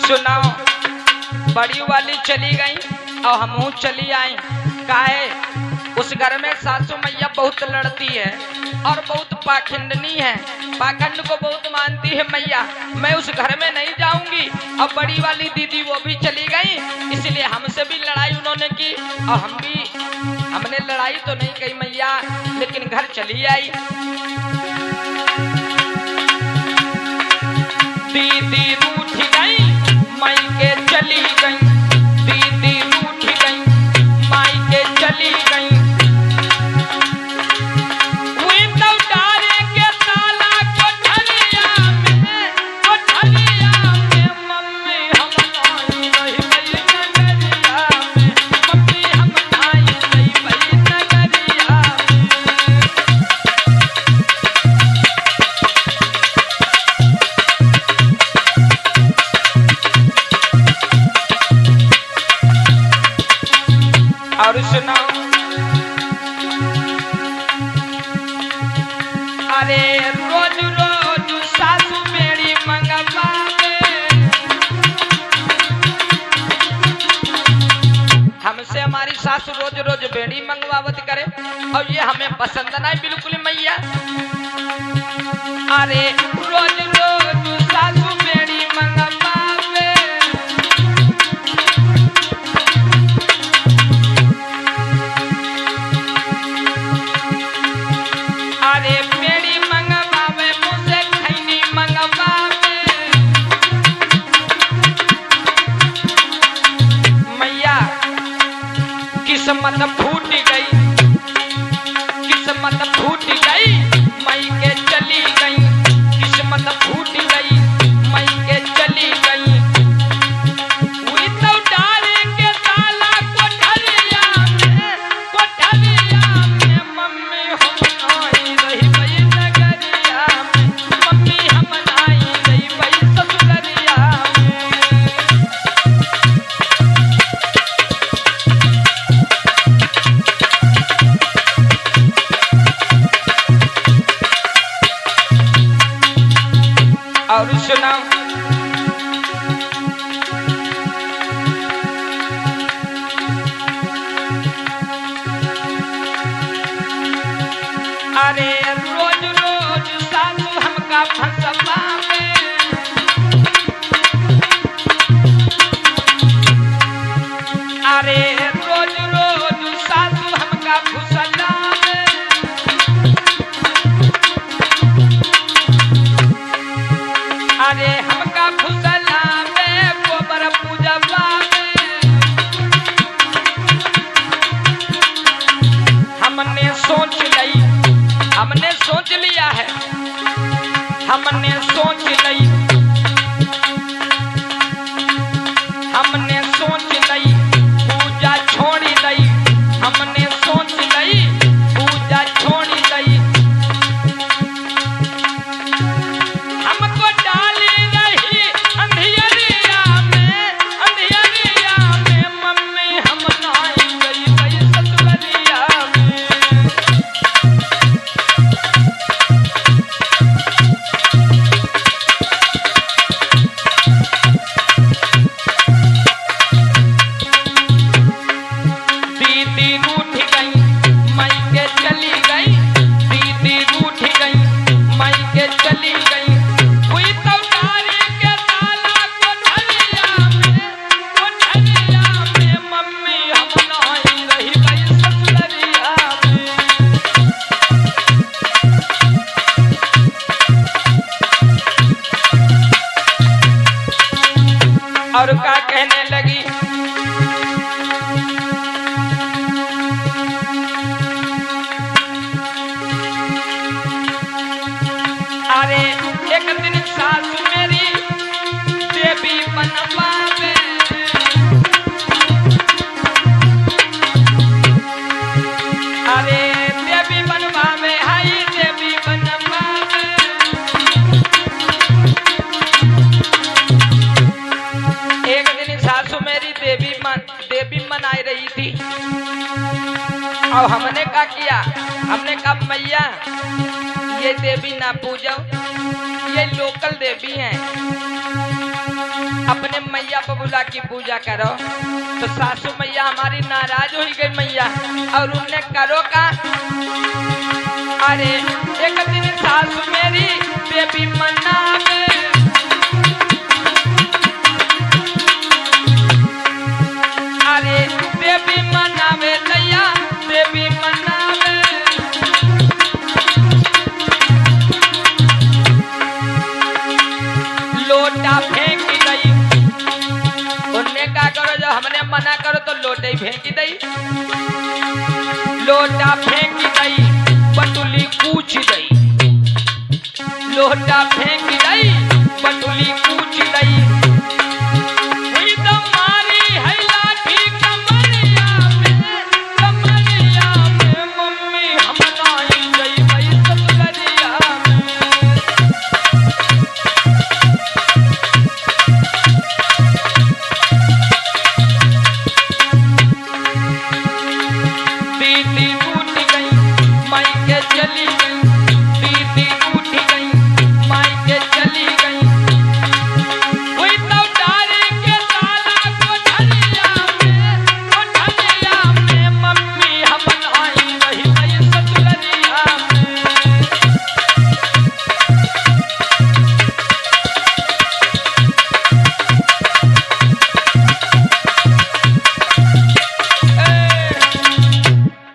सुनाओ, बड़ी वाली चली गई और हमहू चली आई। काहे? उस घर में सासू मैया बहुत लड़ती है और बहुत पाखंडनी है, पाखंड को बहुत मानती है मैया। मैं उस घर में नहीं जाऊंगी। और बड़ी वाली दीदी वो भी चली गई, इसलिए हमसे भी लड़ाई उन्होंने की और हमने लड़ाई तो नहीं की मैया, लेकिन घर चली आई। दीदी रूठ गई, मायके चली गई, दीदी रूठ गई, मायके चली गई। और सुनाओ, अरे रोज रोज सासू मेरी मंगवावे, हमसे हमारी सासू रोज रोज बेड़ी मंगवावत करे और ये हमें पसंद नहीं बिल्कुल मैया। अरे रोज रोज सासू बेड़ी मंगवावे, अरे बेड़ी मंगवावे, मुझे खैनी मंगवावे। मैया किस्मत फूट गई, किस्मत फूट गई, मायके चली गई, किस्मत फूट गई, मायके चली गई। हुई तो डारे के ताला कोठरिया में मम्मी हम आई रही बई नगरिया में, मम्मी हम आई रही बई ससुररिया में। और सुनाओ, अरे रोज रोज सासू हमका फंसवावे, अरे रोज रोज सासू हमका फुसलावे। अरे हमका फुसलावे, गोबर पूजवावे। हमने सोच लिया है, हमने सोच ली, हमने सोच ली, पूजा छोड़ी ली, हमने सोच ली, पूजा छोड़ी ली। हमको डाली रही अंधियरिया में, अंधियरिया में मम्मी हम आई गई बई ससुररिया में। दीदी रूठ गई, मायके चली गई, दीदी रूठ गई, मायके चली गई। हुई तो डारे के ताला कोठरिया में मम्मी हम आई रही बई ससुररिया में। और क्या कहने लगी, अरे एक दिन सासू मेरी देवी बनवावे, अरे देवी बनवावे, हाय देवी बनवावे। एक दिन सासू मेरी देवी मनाई रही थी और हमने क्या किया, हमने कहा मैया ये देवी ना पूजो, ये लोकल देवी हैं। अपने मैया बबूला की पूजा करो। तो सासू मैया हमारी नाराज हो गई मैया, और उनने करो का, अरे एक दिन सासू मेरी देवी मनावे, अरे देवी मनावे नैया देवी मनावे। लोटा फेंक गई, उनने क्या करो, जब हमने मना करो तो लोटे ही फेंक दई। लोटा फेंक गई, बटुली कूच गई। लोटा फेंक गई, बटुली कूच गई। हुई तो मारी है लाठी कमरिया में मम्मी हम नाई गई भाई ससुरिया में। दीदी उठ गई मायके चली गई, दीदी उठ गई मायके चली गई। हुई तो डारी के ताला कोठरिया में मम्मी हम आई रही गई ससुरिया में।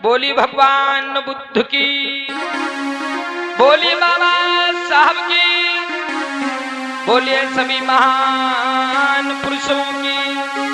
बोली भगवान बुद्ध की, बोली बाबा साहब की, बोलिए सभी महान पुरुषों की।